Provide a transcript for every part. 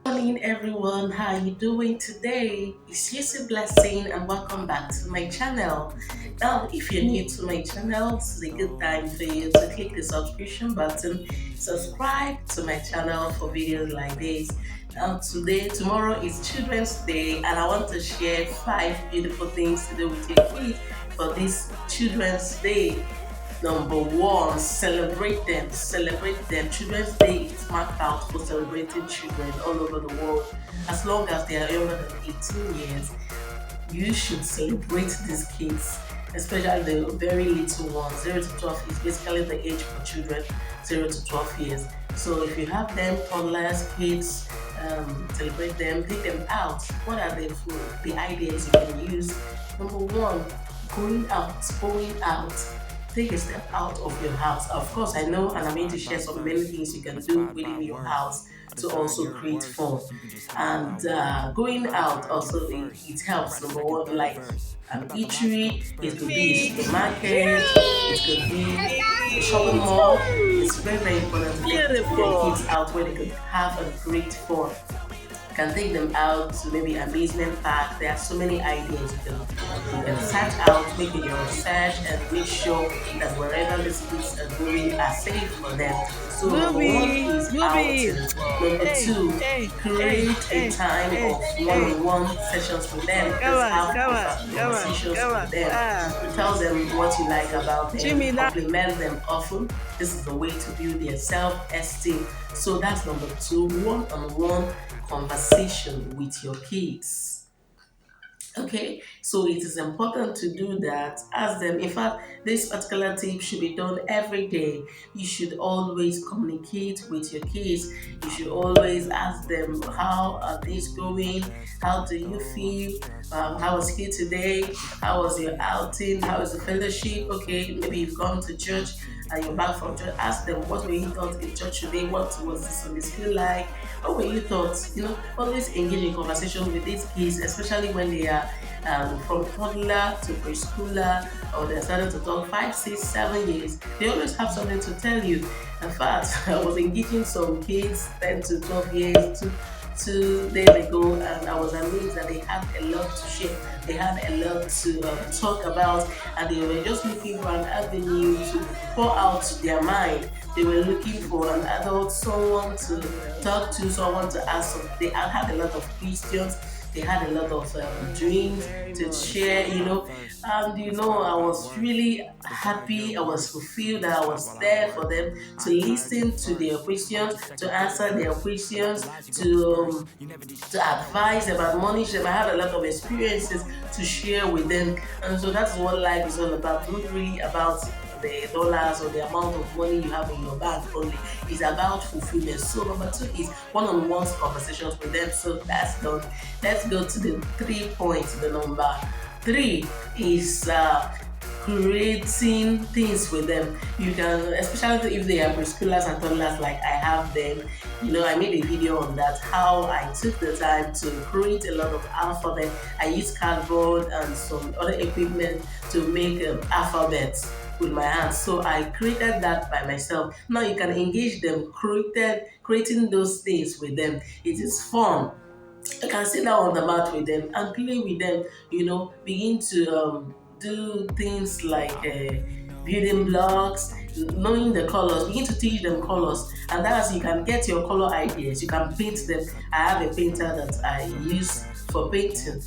Morning everyone, how are you doing today? It's just a blessing and welcome back to my channel. Now, if you're new to my channel, this is a good time for you to click the subscription button, subscribe to my channel for videos like this. Tomorrow is Children's Day, and I want to share 5 beautiful things to do with your kids for this Children's Day. Number one, celebrate them. Celebrate them. Children's Day is marked out for celebrating children all over the world. As long as they are younger than 18 years, you should celebrate these kids, especially the very little ones. 0 to 12 is basically the age for children, 0 to 12 years. So if you have them, toddlers, kids, celebrate them, take them out. What are the ideas you can use? Number one, going out, going out. Take a step out of your house. Of course, I know, and I'm going to share some many things you can do within your house to also create fun. And going out also it helps. Number one, like an eatery, it could be a supermarket, it could be a shopping mall. It's very very important to take your Beautiful. kids out where they could have a great fun. Can take them out to maybe amusement park. There are so many ideas you can search out, make your research, and make sure that wherever these kids are going are safe for them. So number one Movie. is Movie. outing. Number Hey, two, hey, hey, create a hey, time hey, of hey. one-on-one sessions with them. Come Just on, have come on, come on, conversations come with on. them. Ah, You tell them what you like about them, Jimmy, that. compliment them often. This is the way to build their self-esteem. So that's number two, one-on-one conversation with your kids. Okay, so it is important to do that. Ask them. In fact, this particular tip should be done every day. You should always communicate with your kids. You should always ask them, how are things going? How do you feel? How was here today? How was your outing? How is the fellowship? Okay, maybe you've gone to church and you're back from church. Ask them, what were you taught in church today? What was the Sunday school like? What were you taught? Always engage in conversation with these kids, especially when they are from toddler to preschooler, or they're starting to talk 5, 6, 7 years. They always have something to tell you. In fact, I was engaging some kids 10 to 12 years, 2 days ago, and I was amazed that they had a lot to share. They had a lot to talk about, and they were just looking for an avenue to pour out their mind. They were looking for an adult, someone to talk to, someone to ask. They had a lot of questions. They had a lot of dreams to share. And I was really happy. I was fulfilled that I was there for them to listen to their questions, to answer their questions, to advise about money. I had a lot of experiences to share with them, and so that's what life is all about. Not really about the dollars or the amount of money you have in your bank only. It's about fulfillment. So number two is one-on-one conversations with them. So that's done. Let's go to the 3 points. The number three is creating things with them. You can, especially if they are preschoolers and toddlers like I have them. I made a video on that, how I took the time to create a lot of alphabet. I used cardboard and some other equipment to make alphabets with my hands. So I created that by myself. Now you can engage them, creating those things with them. It is fun. I can sit down on the mat with them and play with them, begin to do things like building blocks, knowing the colors, begin to teach them colors. And that's, you can get your color ideas, you can paint them. I have a painter that I use for painting,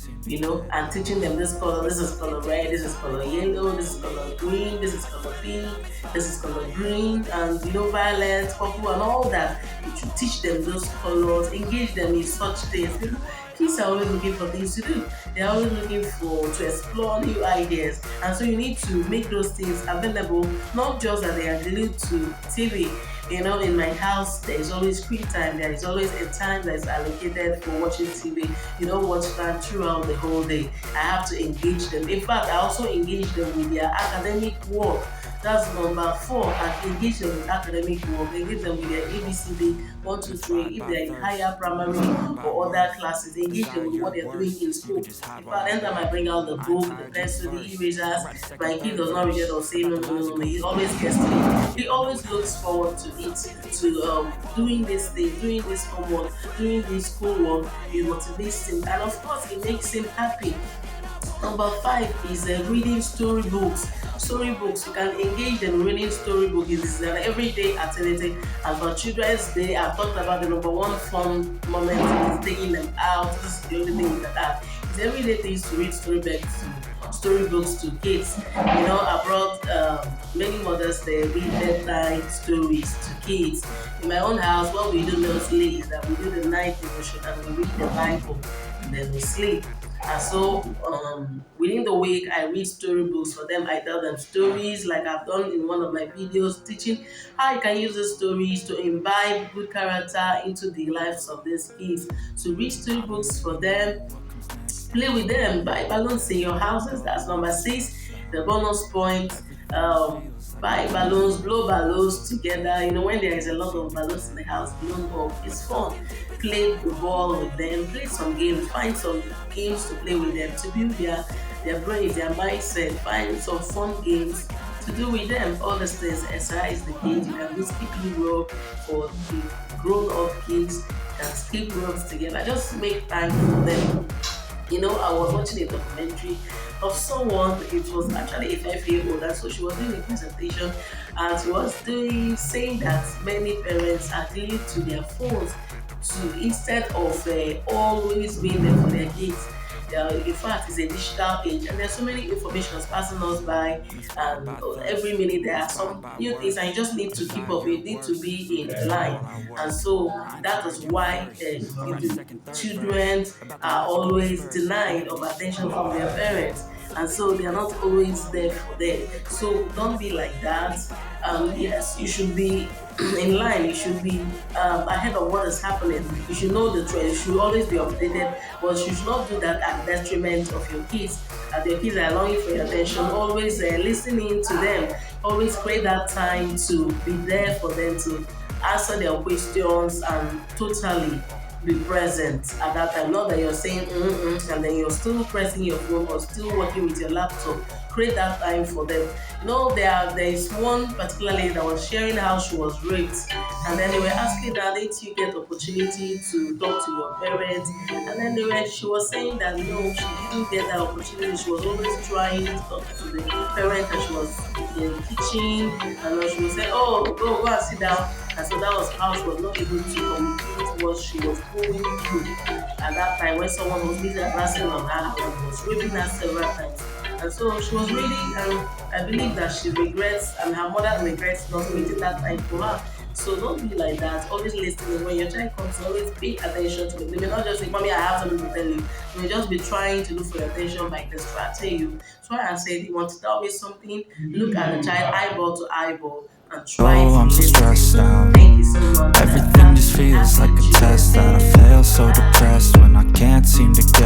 and teaching them this color, this is color red, this is color yellow, this is color green, this is color pink, this is color green, and violet, purple, and all that. You should teach them those colors, engage them in such things. Kids are always looking for things to do. They're always looking to explore new ideas, and so you need to make those things available. Not just that they are glued to TV. In my house, there is always screen time. There is always a time that is allocated for watching TV. You don't watch that throughout the whole day. I have to engage them. In fact, I also engage them with their academic work. That's number four. And engage them with academic work, engage them with their ABCD, one, two, three. If they're in higher primary or other classes, engage them with what they're doing in school. In fact, anytime I bring out the book, the pencil, the erasers, my kid does not reject or say no, no, no, no, no. He always gets to it. He always looks forward to it, to doing this thing, doing this homework, doing this schoolwork. It motivates him, and of course, it makes him happy. Number five is reading storybooks. Storybooks, you can engage them in reading storybooks. It's an everyday activity. And for Children's Day, I've talked about the number one fun moment is taking them out. This is the only thing with that. It's everyday things to read storybooks to kids. You know, I brought many mothers they read bedtime stories to kids. In my own house, what we do mostly is that we do the night devotion and we read the Bible and then we sleep. And so within the week, I read storybooks for them. I tell them stories like I've done in one of my videos, teaching how you can use the stories to imbibe good character into the lives of these kids. So read storybooks for them, play with them, buy balloons in your houses. That's number six. The bonus point. Buy balloons, blow balloons together. You know, when there is a lot of balloons in the house, balloon pop is fun. Play the ball with them, play some games, find some games to play with them to build their brains, their mindset. Find some fun games to do with them. All these things exercise the kids. You can do skipping rope for the grown up kids. You can skip ropes together. Just make time for them. You know, I was watching a documentary of someone, it was actually a 5 year old, and so she was doing a presentation and she was doing saying that many parents are glued to their phones to instead of always being there for their kids. In fact, it's a digital age, and there's so many informations passing us by, and every minute there are some new things, and you just need to keep up. You need to be in line, and so that is why the children are always denied of attention from their parents, and so they are not always there for them. So don't be like that. Yes, you should be in line. You should be ahead of what is happening. You should know the trend. You should always be updated, but you should not do that at the detriment of your kids. As your kids are longing for your attention, always listening to them. Always create that time to be there for them, to answer their questions and totally be present at that time. Not that you're saying and then you're still pressing your phone or still working with your laptop. Create that time for them. You know, there is one particular lady that was sharing how she was raped, and then they were asking her, didn't you get opportunity to talk to your parents? And then she was saying that no, she didn't get that opportunity. She was always trying to talk to the parent that she was in the kitchen, and then she would say, oh, go and sit down. And so that was how she was not able to communicate what she was going through at that time when someone was busy advancing on her and was raping her several times. And so she was reading, and I believe that she regrets, and her mother regrets not making that time for her. So don't be like that. Always listening. When your child comes, always pay attention to it. They may not just say, Mommy, I have something to tell you. They may just be trying to look for your attention by distracting you. Try and say, you want to tell me something? Look at the child eyeball to eyeball and try Oh, to I'm so listen. stressed out. Thank you so much. Everything just feels like a test that I fail, so depressed when I can't seem to get